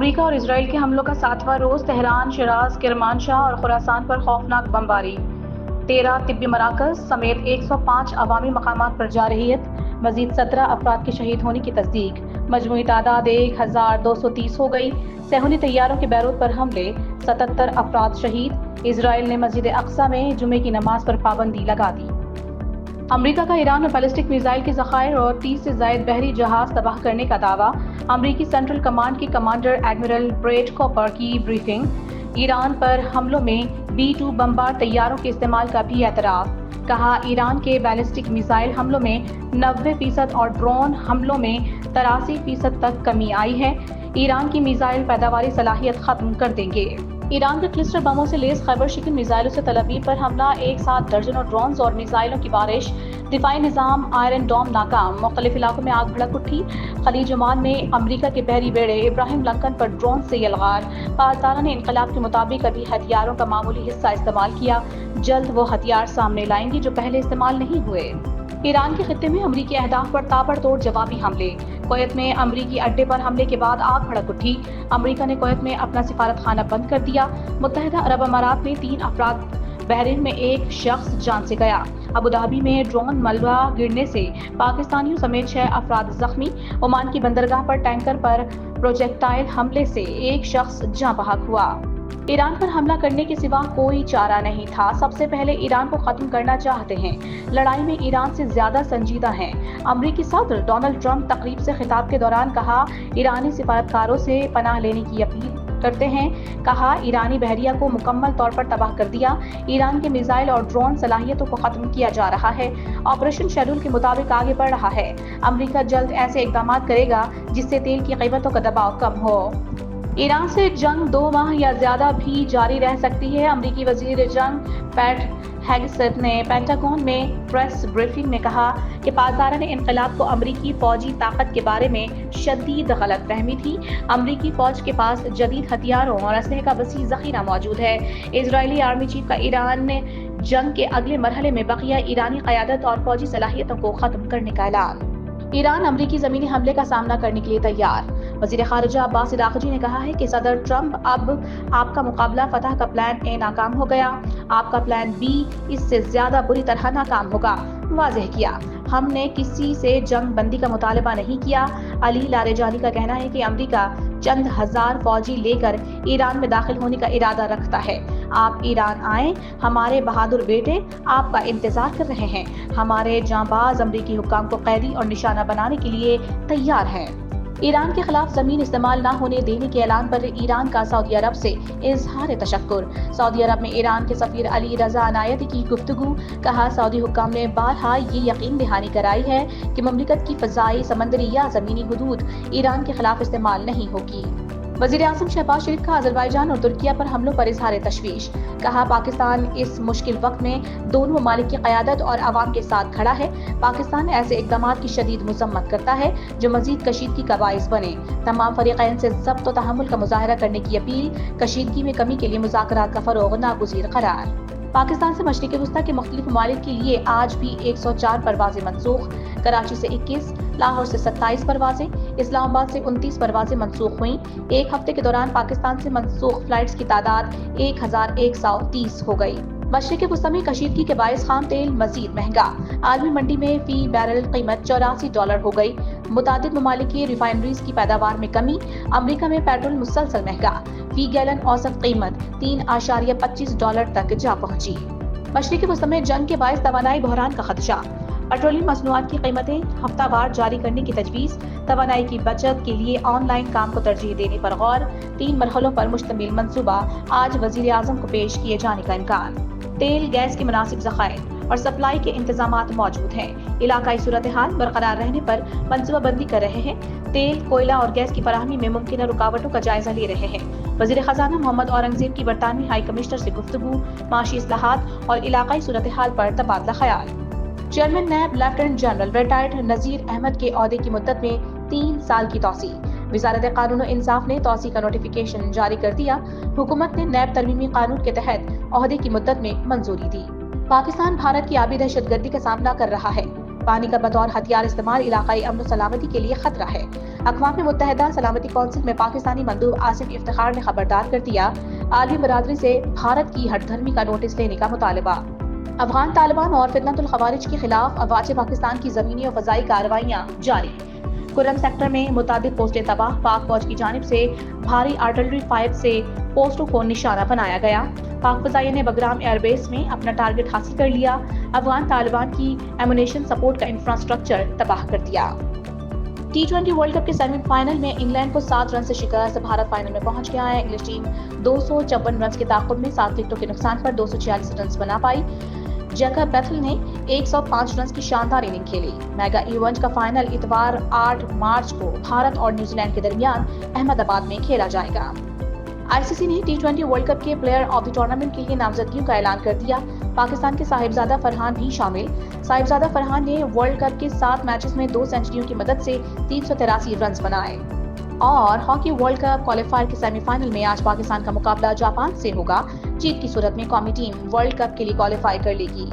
امریکہ اور اسرائیل کے حملوں کا 7واں روز تہران، شیراز، کرمانشاہ اور خراسان پر خوفناک بمباری، 13 طبی مراکز سمیت 105 عوامی مقامات پر جارحیت، مزید 17 افراد کے شہید ہونے کی تصدیق، مجموعی تعداد 1230 ہو گئی۔ صہیونی طیاروں کے بیروت پر حملے، 77 افراد شہید۔ اسرائیل نے مسجد اقصی میں جمعے کی نماز پر پابندی لگا دی۔ امریکہ کا ایران اور بیلسٹک میزائل کے ذخائر اور 30 سے زائد بحری جہاز تباہ کرنے کا دعویٰ۔ امریکی سینٹرل کمانڈ کے کمانڈر ایڈمرل بریٹ کوپر کی بریفنگ۔ ایران پر حملوں میں B-2 بمبار طیاروں کے استعمال کا بھی اعتراف۔ کہا ایران کے بیلسٹک میزائل حملوں میں 90% اور ڈرون حملوں میں 83% تک کمی آئی ہے۔ ایران کی میزائل پیداواری صلاحیت ختم کر دیں گے۔ ایران کے کلسٹر بموں سے لیس خیبر شکن میزائلوں سے تل ابیب پر حملہ، ایک ساتھ درجنوں ڈرونز اور میزائلوں کی بارش۔ دفاعی نظام آئرن ڈوم ناکام، مختلف علاقوں میں آگ بھڑک اٹھی۔ خلیج عمان میں امریکہ کے بحری بیڑے ابراہیم لنکن پر ڈرون سے یلغار۔ پاسداران نے انقلاب کے مطابق ابھی ہتھیاروں کا معمولی حصہ استعمال کیا، جلد وہ ہتھیار سامنے لائیں گے جو پہلے استعمال نہیں ہوئے۔ ایران کے خطے میں امریکی اہداف پر تابڑ توڑ جوابی حملے۔ کویت میں امریکی اڈے پر حملے کے بعد آگ بھڑک اٹھی۔ امریکہ نے کویت میں اپنا سفارت خانہ بند کر دیا۔ متحدہ عرب امارات میں 3 افراد، بحرین میں 1 شخص جان سے گیا۔ ابوظہبی میں ڈرون ملبہ گرنے سے پاکستانیوں سمیت 6 افراد زخمی۔ عمان کی بندرگاہ پر ٹینکر پر پروجیکٹائل حملے سے 1 شخص جاں بحق ہوا۔ ایران پر حملہ کرنے کے سوا کوئی چارہ نہیں تھا، سب سے پہلے ایران کو ختم کرنا چاہتے ہیں، لڑائی میں ایران سے زیادہ سنجیدہ ہیں۔ امریکی صدر ڈونلڈ ٹرمپ تقریب سے خطاب کے دوران کہا ایرانی سفارتکاروں سے پناہ لینے کی اپیل کرتے ہیں۔ کہا ایرانی بحریہ کو مکمل طور پر تباہ کر دیا، ایران کے میزائل اور ڈرون صلاحیتوں کو ختم کیا جا رہا ہے، آپریشن شیڈول کے مطابق آگے بڑھ رہا ہے۔ امریکہ جلد ایسے اقدامات کرے گا جس سے تیل کی قیمتوں کا دباؤ کم ہو۔ ایران سے جنگ 2 ماہ یا زیادہ بھی جاری رہ سکتی ہے، امریکی وزیر جنگ پیٹ ہیگسٹ نے پینٹاگون میں پریس بریفنگ میں کہا کہ پاسداران انقلاب کو امریکی فوجی طاقت کے بارے میں شدید غلط فہمی تھی۔ امریکی فوج کے پاس جدید ہتھیاروں اور اسلحے کا وسیع ذخیرہ موجود ہے۔ اسرائیلی آرمی چیف کا ایران جنگ کے اگلے مرحلے میں بقیہ ایرانی قیادت اور فوجی صلاحیتوں کو ختم کرنے کا اعلان۔ ایران امریکی زمینی حملے کا سامنا کرنے کے لیے تیار۔ وزیر خارجہ عباس عراقچی نے کہا ہے کہ صدر ٹرمپ اب آپ کا مقابلہ فتح کا پلان A ناکام ہو گیا، آپ کا پلان B اس سے زیادہ بری طرح ناکام ہوگا۔ واضح کیا ہم نے کسی سے جنگ بندی کا مطالبہ نہیں کیا۔ علی لاریجانی کا کہنا ہے کہ امریکہ چند ہزار فوجی لے کر ایران میں داخل ہونے کا ارادہ رکھتا ہے۔ آپ ایران آئیں، ہمارے بہادر بیٹے آپ کا انتظار کر رہے ہیں۔ ہمارے جانباز امریکی حکام کو قیدی اور نشانہ بنانے کے لیے تیار ہیں۔ ایران کے خلاف زمین استعمال نہ ہونے دینے کے اعلان پر ایران کا سعودی عرب سے اظہار تشکر۔ سعودی عرب میں ایران کے سفیر علی رضا عنایتی کی گفتگو۔ کہا سعودی حکام نے بارہا یہ یقین دہانی کرائی ہے کہ مملکت کی فضائی، سمندری یا زمینی حدود ایران کے خلاف استعمال نہیں ہوگی۔ وزیر اعظم شہباز شریف کا آذربائیجان اور ترکیہ پر حملوں پر اظہار تشویش۔ کہا پاکستان اس مشکل وقت میں دونوں ممالک کی قیادت اور عوام کے ساتھ کھڑا ہے۔ پاکستان ایسے اقدامات کی شدید مذمت کرتا ہے جو مزید کشیدگی کا باعث بنے۔ تمام فریقین سے ضبط و تحمل کا مظاہرہ کرنے کی اپیل۔ کشیدگی میں کمی کے لیے مذاکرات کا فروغ ناگزیر قرار۔ پاکستان سے مشرق وسطیٰ کے مختلف ممالک کے لیے آج بھی 104 پروازیں منسوخ۔ کراچی سے 21، لاہور سے 27 پروازیں، اسلام آباد سے 29 پروازیں منسوخ ہوئیں۔ ایک ہفتے کے دوران پاکستان سے منسوخ فلائٹس کی تعداد 1130 ہو گئی۔ مشرق وسطیٰ میں کشیدگی کے باعث خام تیل مزید مہنگا۔ عالمی منڈی میں فی بیرل قیمت $84 ہو گئی۔ متعدد ممالک کی ریفائنریز کی پیداوار میں کمی۔ امریکہ میں پیٹرول مسلسل مہنگا، فی گیلن اوسط قیمت $3.25 تک جا پہنچی۔ مشرق وسطیٰ میں جنگ کے باعث توانائی بحران کا خدشہ۔ پیٹرولیم مصنوعات کی قیمتیں ہفتہ وار جاری کرنے کی تجویز۔ توانائی کی بچت کے لیے آن لائن کام کو ترجیح دینے پر غور۔ 3 مرحلوں پر مشتمل منصوبہ آج وزیر اعظم کو پیش کیے جانے کا امکان۔ تیل گیس کے مناسب ذخائر اور سپلائی کے انتظامات موجود ہیں۔ علاقائی صورتحال برقرار رہنے پر منصوبہ بندی کر رہے ہیں۔ تیل، کوئلہ اور گیس کی فراہمی میں ممکنہ رکاوٹوں کا جائزہ لے رہے ہیں۔ وزیر خزانہ محمد اورنگزیب کی برطانوی ہائی کمشنر سے گفتگو۔ معاشی اصلاحات اور علاقائی صورتحال پر تبادلہ خیال۔ Chairman NAB lieutenant general retired Nazir Ahmed کے عہدے کی مدت میں 3 سال کی توسیع۔ وزارت قانون و انصاف نے توسیع کا نوٹیفیکیشن جاری کر دیا۔ حکومت نے نیب ترمیمی قانون کے تحت عہدے کی مدت میں منظوری دی۔ پاکستان بھارت کی آبی دہشت گردی کا سامنا کر رہا ہے۔ پانی کا بطور ہتھیار استعمال علاقائی امن و سلامتی کے لیے خطرہ ہے۔ اقوام متحدہ سلامتی کونسل میں پاکستانی مندوب آصف افتخار نے خبردار کر دیا، عالمی برادری سے بھارت کی ہٹ دھرمی کا نوٹس لینے کا مطالبہ۔ افغان طالبان اور فتنۃ الخوارج کے خلاف افواج پاکستان کی زمینی و فضائی کارروائیاں جاری۔ کرم سیکٹر میں متعدد پوسٹیں تباہ، پاک فوج کی جانب سے بھاری آرٹلری فائر سے پوسٹوں کو نشانہ بنایا گیا۔ پاک فضائیہ نے بگرام ایئر بیس میں اپنا ٹارگٹ حاصل کر لیا۔ افغان طالبان کی ایمونیشن سپورٹ کا انفراسٹرکچر تباہ کر دیا۔ T20 ورلڈ کپ کے سیمی فائنل میں انگلینڈ کو 7 رن سے شکست، بھارت فائنل میں پہنچ گیا ہے۔ انگلش ٹیم 254 رنز کے تعاقب میں 7 وکٹوں کے نقصان پر 246 رنز بنا پائی۔ جیکب بیتھل نے 105 رنز کی شاندار اننگ کھیلی۔ میگا ایونٹ کا فائنل اتوار 8 مارچ کو بھارت اور نیوزی لینڈ کے درمیان احمد آباد میں کھیلا جائے گا۔ ICC نے T20 ورلڈ کپ کے پلیئر آف دی ٹورنامنٹ کے لیے نامزدگیوں کا اعلان کر دیا۔ پاکستان کے صاحبزادہ فرحان بھی شامل۔ صاحبزادہ فرحان نے ورلڈ کپ کے 7 میچز میں 2 سینچریوں کی مدد سے 383 رنز بنائے۔ اور ہاکی ورلڈ کپ کوالیفائر کے سیمی فائنل میں آج پاکستان کا مقابلہ جاپان سے ہوگا۔ جیت کی صورت میں قومی ٹیم ورلڈ کپ کے لیے کوالیفائی کر لے گی۔